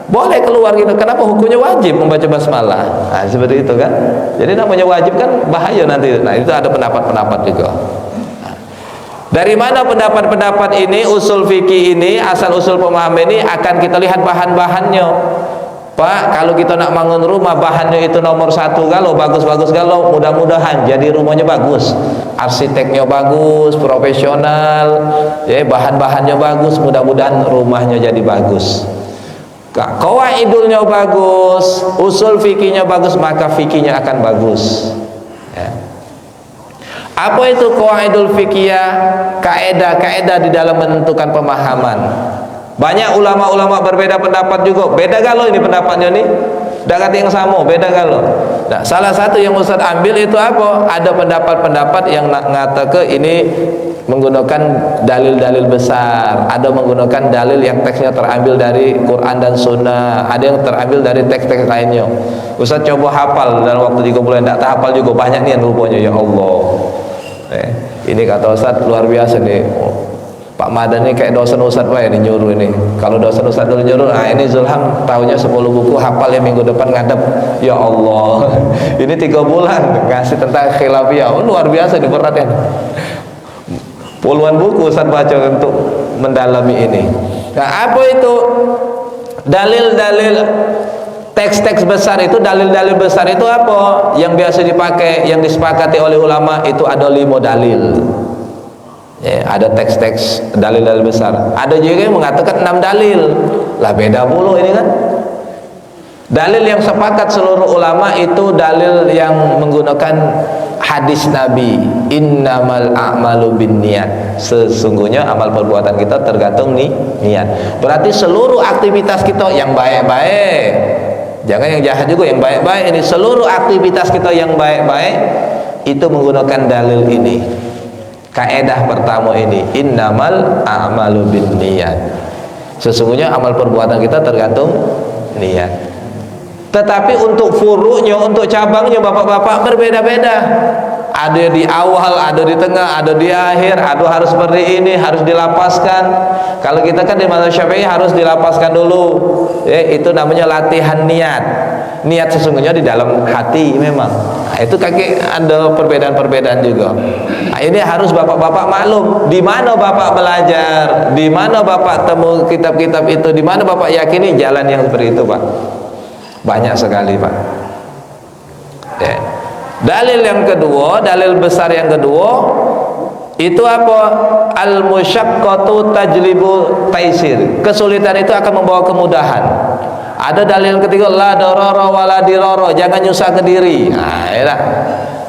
boleh keluar gitu. Kenapa? Hukumnya wajib membaca basmalah. Nah, seperti itu kan. Jadi namanya wajib kan bahaya nanti. Nah, itu ada pendapat-pendapat juga. Dari mana pendapat-pendapat ini, usul fikih ini, asal usul pemahaman ini akan kita lihat bahan-bahannya. Pak, kalau kita nak bangun rumah, bahannya itu nomor satu galau, bagus-bagus galau, mudah-mudahan jadi rumahnya bagus, arsiteknya bagus, profesional, ya, bahan-bahannya bagus, mudah-mudahan rumahnya jadi bagus. Qawaidulnya bagus, usul fikihnya bagus, maka fikihnya akan bagus. Ya. Apa itu qawaidul fikiyah? Kaedah-kaedah di dalam menentukan pemahaman. Banyak ulama-ulama berbeda pendapat juga. Beda galau ini pendapatnya nih. Dah kata yang sama, beda galau. Nah, salah satu yang Ustaz ambil itu apa? Ada pendapat-pendapat yang ngata ini menggunakan dalil-dalil besar, ada menggunakan dalil yang teksnya terambil dari Quran dan Sunnah, ada yang terambil dari teks-teks lainnya. Ustaz coba hafal dalam waktu 3 bulan, tidak hafal juga banyak nih yang rupanya, ya Allah. Ini kata Ustaz luar biasa nih. Pak Madan ini kayak dosen Ustaz Pak ini nyuruh ini. Kalau dosen Ustaz dulu nyuruh, nah ini Zulham tahunya 10 buku, hafal yang minggu depan ngadep. Ya Allah. Ini 3 bulan ngasih tentang khilafiyah. Oh, luar biasa nih, berat ya. Puluhan buku Ustaz baca untuk mendalami ini. Nah, apa itu dalil-dalil teks-teks besar itu? Dalil-dalil besar itu apa? Yang biasa dipakai, yang disepakati oleh ulama itu ada 5 dalil. Ya, ada teks-teks dalil-dalil besar. Ada juga yang mengatakan 6 dalil. Lah beda puluh ini kan. Dalil yang sepakat seluruh ulama itu dalil yang menggunakan hadis Nabi, innamal a'malu binniyat. Sesungguhnya amal perbuatan kita tergantung niat. Berarti seluruh aktivitas kita yang baik-baik, jangan yang jahat juga, yang baik-baik ini, seluruh aktivitas kita yang baik-baik itu menggunakan dalil ini. Kaedah pertama ini, innamal a'malu binniyat. Sesungguhnya amal perbuatan kita tergantung niat. Tetapi untuk furu'nya, untuk cabangnya bapak-bapak berbeda-beda. Ada di awal, ada di tengah, ada di akhir. Ada harus seperti ini, harus dilapaskan. Kalau kita kan di mazhab Syafi'i harus dilapaskan dulu. Itu namanya latihan niat. Niat sesungguhnya di dalam hati memang. Nah, itu kaki ada perbedaan-perbedaan juga. Nah, ini harus bapak-bapak maklum. Di mana bapak belajar, di mana bapak temu kitab-kitab itu, di mana bapak yakini jalan yang seperti itu, Pak. Banyak sekali, Pak. Ya. Dalil yang kedua, dalil besar yang kedua itu apa? Al-musyaqqatu tajlibu taisir. Kesulitan itu akan membawa kemudahan. Ada dalil yang ketiga, la darara wala dirara, jangan nyusah ke diri. Nah, ya.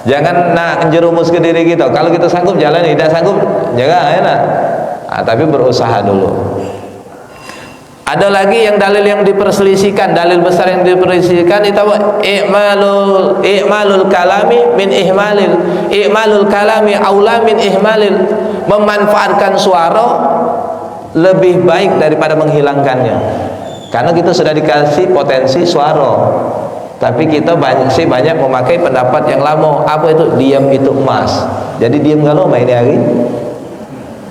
Jangan nak jerumus ke diri kita. Kalau kita sanggup jalan, tidak sanggup jangan, ya. Nah, tapi berusaha dulu. Ada lagi yang dalil yang diperselisihkan, dalil besar yang diperselisihkan itu apa? I'malul kalami min i'malul kalami aula min ihmalil. Memanfaatkan suara lebih baik daripada menghilangkannya. Karena kita sudah dikasih potensi suara, tapi kita banyak memakai pendapat yang lama. Apa itu? Diam itu emas. Jadi diam kalau main hari.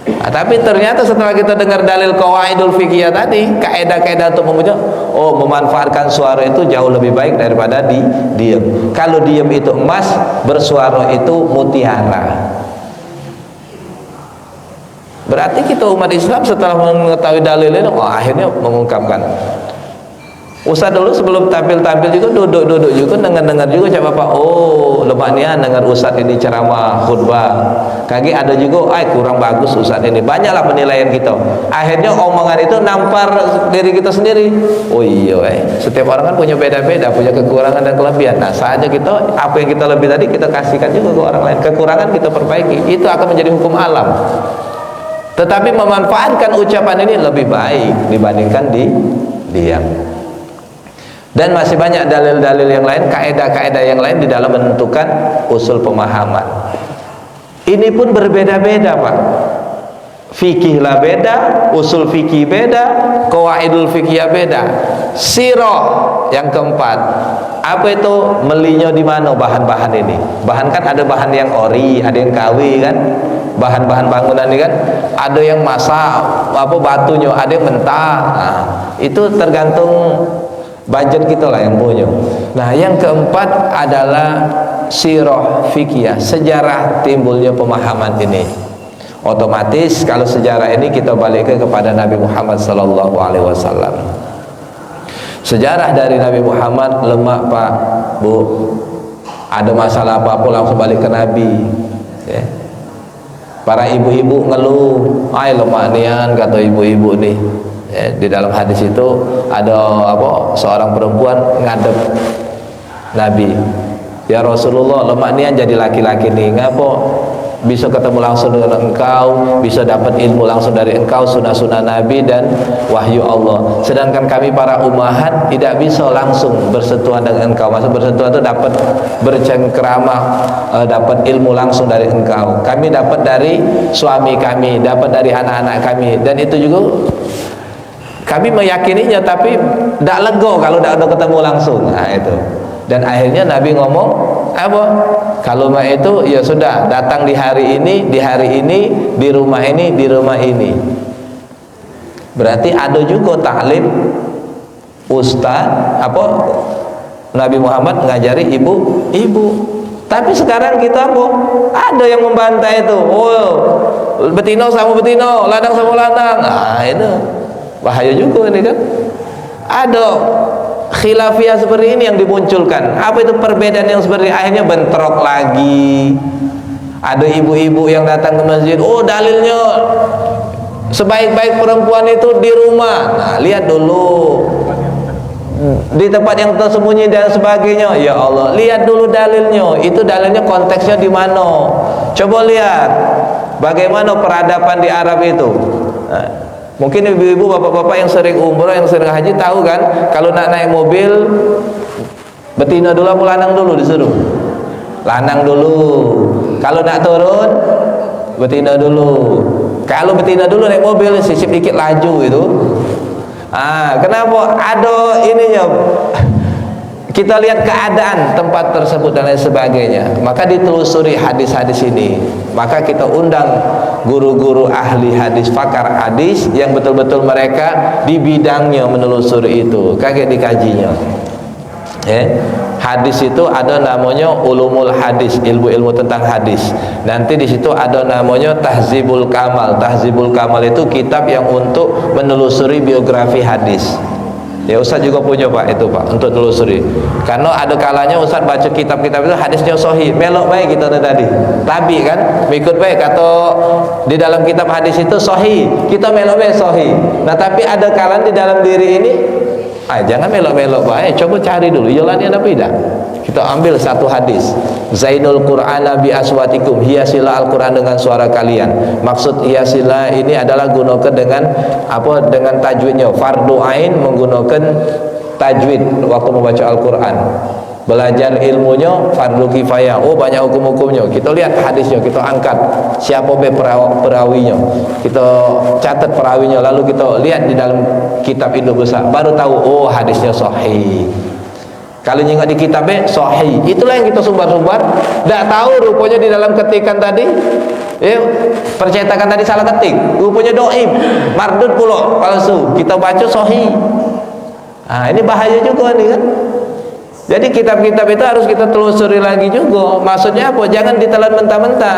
Nah, tapi ternyata setelah kita dengar dalil qawaidul fiqhiyah tadi, kaidah-kaidah untuk memuja, oh memanfaatkan suara itu jauh lebih baik daripada diam. Kalau diam itu emas, bersuara itu mutiara. Berarti kita umat Islam setelah mengetahui dalil ini, akhirnya mengungkapkan. Ustaz dulu sebelum tampil-tampil juga duduk-duduk juga dengar juga coba Pak. Oh, lemak nian dengar Ustaz ini ceramah khutbah. Kaki ada juga, kurang bagus Ustaz ini. Banyaklah penilaian kita. Akhirnya omongan itu nampar diri kita sendiri. Oh iya, setiap orang kan punya beda-beda, punya kekurangan dan kelebihan. Nah, saatnya kita apa yang kita lebih tadi kita kasihkan juga ke orang lain. Kekurangan kita perbaiki. Itu akan menjadi hukum alam. Tetapi memanfaatkan ucapan ini lebih baik dibandingkan diam. Dan masih banyak dalil-dalil yang lain, kaedah-kaedah yang lain di dalam menentukan usul pemahaman. Ini pun berbeda-beda, Pak. Fikih lah beda, usul fikih beda, qawaidul fiqhiyah beda. Sirah yang keempat. Apa itu? Melinya di mana bahan-bahan ini? Bahan kan ada bahan yang ori, ada yang kawi kan? Bahan-bahan bangunan ini kan ada yang masak, batunya, ada yang mentah. Nah, itu tergantung budget kita lah yang punya. Nah, yang keempat adalah sirah fikih, sejarah timbulnya pemahaman ini. Otomatis kalau sejarah ini kita balik kepada Nabi Muhammad sallallahu alaihi wasallam. Sejarah dari Nabi Muhammad lemak, Pak, Bu. Ada masalah apa-apa langsung balik ke Nabi. Ya. Para ibu-ibu ngeluh, lemak nian kata ibu-ibu nih. Ya, di dalam hadis itu ada seorang perempuan ngadep Nabi, ya Rasulullah, lemak nian jadi laki-laki nih, ngapa? bisa ketemu langsung dengan engkau, bisa dapat ilmu langsung dari engkau, sunnah-sunnah Nabi dan wahyu Allah. Sedangkan kami para ummahat tidak bisa langsung bersentuhan dengan engkau. Maksud bersentuhan itu dapat bercengkerama, dapat ilmu langsung dari engkau. Kami dapat dari suami kami, dapat dari anak-anak kami, dan itu juga kami meyakininya, tapi tidak lego kalau tidak ada ketemu langsung. Nah itu. Dan akhirnya Nabi ngomong apa? Kalau mah itu ya sudah, datang di hari ini, di rumah ini, di rumah ini. Berarti ada juga taklim ustaz apa Nabi Muhammad ngajari ibu. Tapi sekarang kita apa? Ada yang membantai itu. Oh, betino sama betino, ladang sama ladang. Nah, itu bahaya juga ini kan. Ada khilafiyah seperti ini yang dimunculkan. Apa itu perbedaan yang seperti ini? Akhirnya bentrok lagi. Ada ibu-ibu yang datang ke masjid, oh dalilnya sebaik-baik perempuan itu di rumah. Nah, lihat dulu di tempat yang tersembunyi dan sebagainya. Ya Allah, lihat dulu dalilnya. Itu dalilnya konteksnya di mana? Coba lihat bagaimana peradaban di Arab itu. Nah, mungkin ibu-ibu, bapak-bapak yang sering umrah, yang sering haji tahu kan, kalau nak naik mobil betina dulu apa lanang dulu disuruh? Lanang dulu. Kalau nak turun betina dulu. Kalau betina dulu naik mobil sisip dikit laju itu. Kenapa? Ada ininya. Kita lihat keadaan tempat tersebut dan lain sebagainya. Maka ditelusuri hadis-hadis ini. Maka kita undang guru-guru ahli hadis, pakar hadis yang betul-betul mereka di bidangnya menelusuri itu, kaget dikajinya. Hadis itu ada namanya ulumul hadis, ilmu-ilmu tentang hadis. Nanti di situ ada namanya Tahzibul Kamal. Tahzibul Kamal itu kitab yang untuk menelusuri biografi hadis. Ya Ustaz juga punya Pak itu Pak untuk telusuri. Karena ada kalanya Ustaz baca kitab-kitab itu hadisnya sahih, melok baik kita tadi. Tabi kan, ikut baik atau di dalam kitab hadis itu sahih, kita melok baik sahih. Nah, tapi ada kalanya di dalam diri ini jangan melok-melok baik, coba cari dulu jalannya ada beda. Kita ambil satu hadis, Zainul Qur'ana bi aswatikum, hiasilah Al-Qur'an dengan suara kalian. Maksud hiasilah ini adalah gunakan dengan apa? Dengan tajwidnya. Fardu ain menggunakan tajwid waktu membaca Al-Qur'an. Belajar ilmunya fardu kifayah. Oh, banyak hukum-hukumnya. Kita lihat hadisnya, kita angkat siapa perawinya. Kita catat perawinya, lalu kita lihat di dalam kitab itu besar. Baru tahu oh hadisnya sahih. Kalau nyingok di kitabnya sahih, itulah yang kita sumbar-sumbar. Tidak tahu rupanya di dalam ketikan tadi, percetakan tadi salah ketik, rupanya doib, mardud pula, palsu. Kita baca sahih. Ini bahaya juga nih kan. Jadi kitab-kitab itu harus kita telusuri lagi juga. Maksudnya apa? Jangan ditelan mentah-mentah.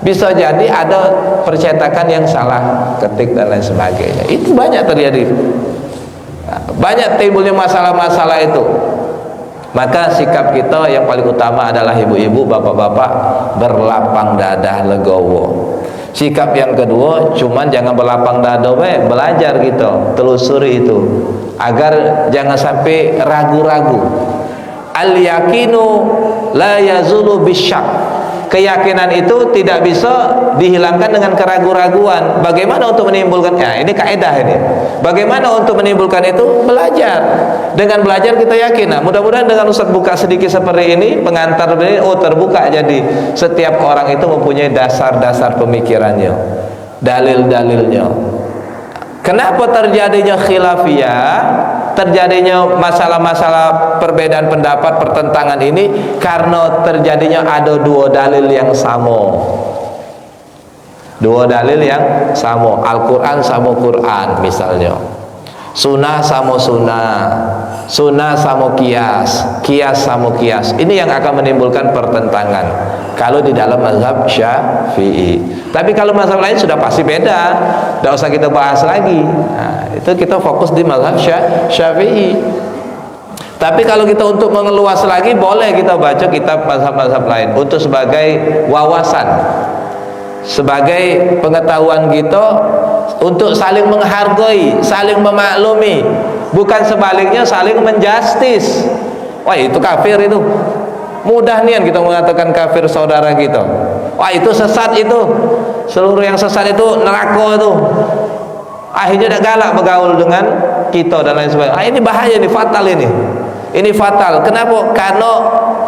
Bisa jadi ada percetakan yang salah ketik dan lain sebagainya. Itu banyak terjadi. Banyak timbulnya masalah-masalah itu. Maka sikap kita yang paling utama adalah ibu-ibu, bapak-bapak berlapang dada legowo. Sikap yang kedua, cuman jangan berlapang dada, belajar gitu, telusuri itu, agar jangan sampai ragu-ragu. Al-yakinu la yazulu bisyak. Keyakinan itu tidak bisa dihilangkan dengan keraguan-raguan. Bagaimana untuk menimbulkan? Ini kaidah ini. Bagaimana untuk menimbulkan itu? Belajar. Dengan belajar kita yakin. Nah, mudah-mudahan dengan Ustaz buka sedikit seperti ini, pengantar ini, terbuka jadi setiap orang itu mempunyai dasar-dasar pemikirannya, dalil-dalilnya. Kenapa terjadinya khilafiyah, terjadinya masalah-masalah perbedaan pendapat, pertentangan ini? Karena terjadinya ada dua dalil yang sama. Dua dalil yang sama, Al-Quran sama Quran misalnya, sunnah sama sunnah, sunnah sama kias, kias sama kias. Ini yang akan menimbulkan pertentangan kalau di dalam mazhab Syafi'i. Tapi kalau mazhab lain sudah pasti beda, tidak usah kita bahas lagi. Nah, itu kita fokus di mazhab Syafi'i. Tapi kalau kita untuk mengeluas lagi, boleh kita baca kitab mazhab-mazhab lain untuk sebagai wawasan, sebagai pengetahuan kita, untuk saling menghargai, saling memaklumi, bukan sebaliknya saling menjustis. Wah, itu kafir itu. mudah nian kita mengatakan kafir saudara kita. Wah itu sesat itu, seluruh yang sesat itu neraka itu. Akhirnya dah galak bergaul dengan kita dan lain sebagainya. Ini bahaya, ini fatal ini. Ini fatal. Kenapa? Karena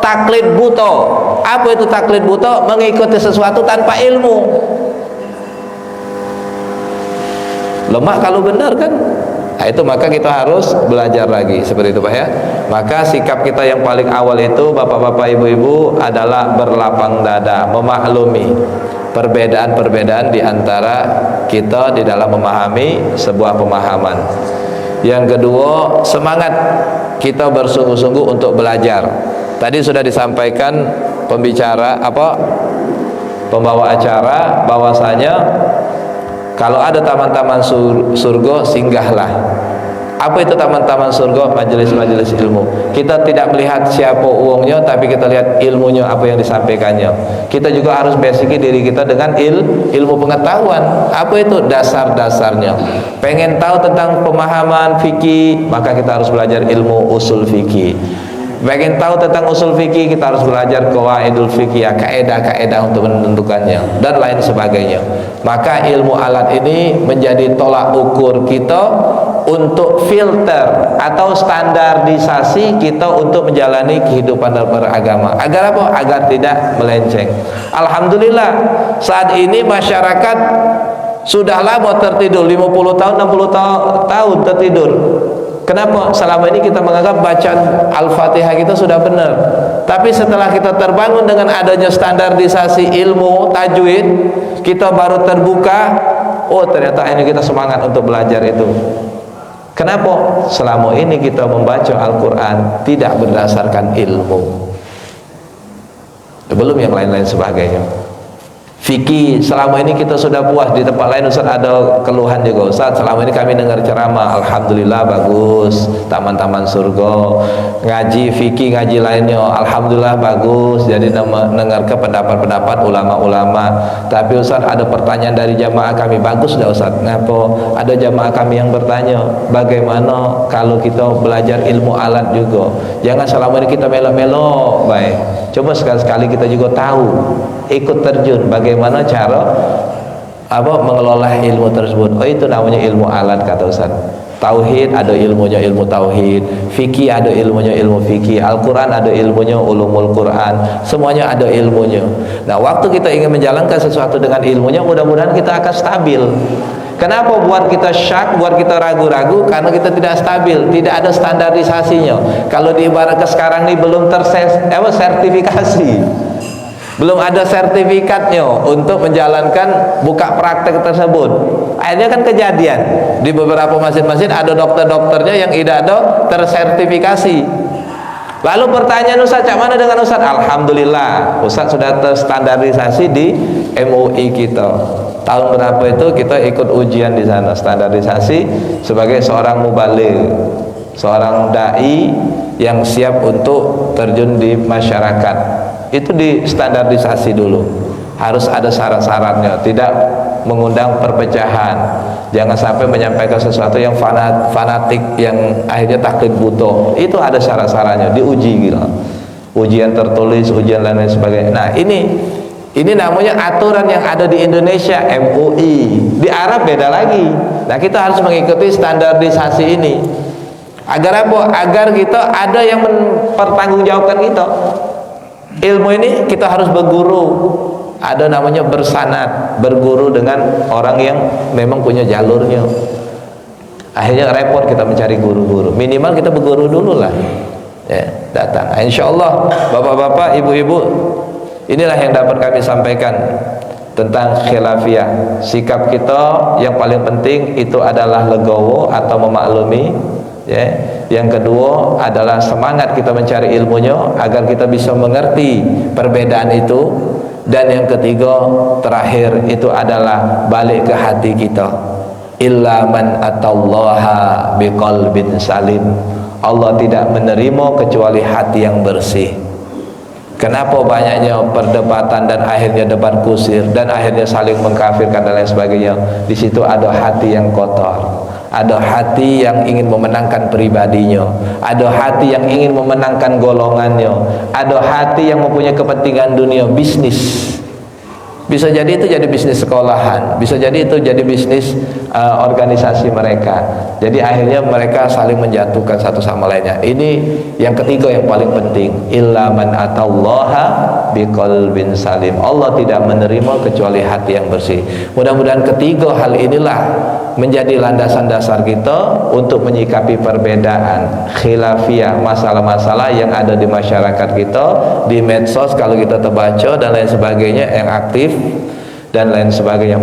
taklid buta. Apa itu taklid buta? Mengikuti sesuatu tanpa ilmu. Lemah kalau benar kan? Nah, itu maka kita harus belajar lagi seperti itu Pak ya. Maka sikap kita yang paling awal itu bapak-bapak ibu-ibu adalah berlapang dada, memaklumi perbedaan-perbedaan di antara kita di dalam memahami sebuah pemahaman. Yang kedua, semangat kita bersungguh-sungguh untuk belajar. Tadi sudah disampaikan pembawa acara bahwasanya kalau ada taman-taman surga, singgahlah. Apa itu taman-taman surga? Majelis-majelis ilmu. Kita tidak melihat siapa uangnya, tapi kita lihat ilmunya, apa yang disampaikannya. Kita juga harus basiki diri kita dengan ilmu pengetahuan. Apa itu? Dasar-dasarnya. Pengen tahu tentang pemahaman fikih, maka kita harus belajar ilmu usul fikih. Pengen tahu tentang usul fikih, kita harus belajar qawaidul fikih, kaidah-kaidah untuk menentukannya dan lain sebagainya. Maka ilmu alat ini menjadi tolak ukur kita untuk filter atau standarisasi kita untuk menjalani kehidupan beragama. Agar apa? Agar tidak melenceng. Alhamdulillah saat ini masyarakat sudah lama tertidur, 50 tahun, 60 tahun tertidur. Kenapa? Selama ini kita menganggap bacaan Al-Fatihah kita sudah benar. Tapi setelah kita terbangun dengan adanya standarisasi ilmu tajwid, kita baru terbuka, oh ternyata ini kita semangat untuk belajar itu. Kenapa? Selama ini kita membaca Al-Quran tidak berdasarkan ilmu, belum yang lain-lain sebagainya. Fikih selama ini kita sudah puas. Di tempat lain Ustaz ada keluhan juga, Ustaz selama ini kami dengar ceramah, alhamdulillah bagus, taman-taman surga. Ngaji fikih, ngaji lainnya alhamdulillah bagus, jadi dengar ke pendapat-pendapat ulama-ulama. Tapi Ustaz ada pertanyaan dari jamaah kami, bagus dah Ustaz. Ngapa? Ada jamaah kami yang bertanya, bagaimana kalau kita belajar ilmu alat juga? Jangan selama ini kita melo-melo, baik. Coba sekali-sekali kita juga tahu, ikut terjun bagaimana cara mengelola ilmu tersebut. Oh itu namanya ilmu alat kata Ustaz. Tauhid ada ilmunya ilmu tauhid, fikih ada ilmunya ilmu fikih, Al-Quran ada ilmunya ulumul Quran, semuanya ada ilmunya. Nah waktu kita ingin menjalankan sesuatu dengan ilmunya, mudah-mudahan kita akan stabil. Kenapa buat kita syak, buat kita ragu-ragu? Karena kita tidak stabil, tidak ada standarisasinya. Kalau diibaratkan sekarang ini belum sertifikasi, belum ada sertifikatnya untuk menjalankan buka praktek tersebut. Akhirnya kan kejadian di beberapa masjid-masjid ada dokter-dokternya yang tidak ada tersertifikasi. Lalu pertanyaan Ustaz, cak mana dengan Ustaz? Alhamdulillah Ustaz sudah terstandarisasi di MUI kita. Tahun berapa itu kita ikut ujian di sana, standarisasi sebagai seorang mubaligh, seorang dai yang siap untuk terjun di masyarakat. Itu di standarisasi dulu, harus ada syarat-syaratnya, tidak mengundang perpecahan, jangan sampai menyampaikan sesuatu yang fanatik yang akhirnya taklid buta. Itu ada syarat-syaratnya, diuji gitu, ujian tertulis, ujian lain sebagainya. Nah ini namanya aturan yang ada di Indonesia, MUI. Di Arab beda lagi. Nah kita harus mengikuti standarisasi ini. Agar apa? Agar kita ada yang mempertanggungjawabkan kita. Ilmu ini kita harus berguru. Ada namanya bersanad, berguru dengan orang yang memang punya jalurnya. Akhirnya repot kita mencari guru-guru. Minimal kita berguru dulu lah, ya, datang. Insya Allah bapak-bapak, ibu-ibu, inilah yang dapat kami sampaikan tentang khilafiyah. Sikap kita yang paling penting itu adalah legowo atau memaklumi, ya. Yang kedua adalah semangat kita mencari ilmunya agar kita bisa mengerti perbedaan itu. Dan yang ketiga, terakhir itu adalah balik ke hati kita. Illa man atallaha biqalbin salim. Allah tidak menerima kecuali hati yang bersih. Kenapa banyaknya perdebatan dan akhirnya debat kusir dan akhirnya saling mengkafirkan dan lain sebagainya? Di situ ada hati yang kotor, ada hati yang ingin memenangkan pribadinya, ada hati yang ingin memenangkan golongannya, ada hati yang mempunyai kepentingan dunia, bisnis. Bisa jadi itu jadi bisnis sekolahan, bisa jadi itu jadi bisnis organisasi mereka. Jadi akhirnya mereka saling menjatuhkan satu sama lainnya. Ini yang ketiga yang paling penting, illa man atallaha biqalbin salim. Allah tidak menerima kecuali hati yang bersih. Mudah-mudahan ketiga hal inilah menjadi landasan dasar kita untuk menyikapi perbedaan khilafiyah, masalah-masalah yang ada di masyarakat kita, di medsos kalau kita terbaca dan lain sebagainya, yang aktif dan lain sebagainya.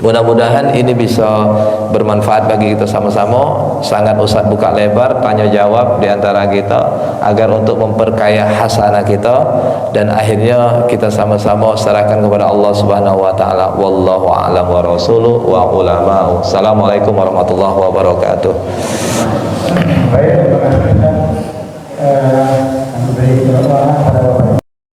Mudah-mudahan ini bisa bermanfaat bagi kita sama-sama. Sangat Ustaz buka lebar tanya jawab di antara kita agar untuk memperkaya hasanah kita, dan akhirnya kita sama-sama serahkan kepada Allah Subhanahu wa taala. Wallahu a'lam wa rasuluh wa ulama'u. Assalamualaikum warahmatullahi wabarakatuh. Baik, terima kasih.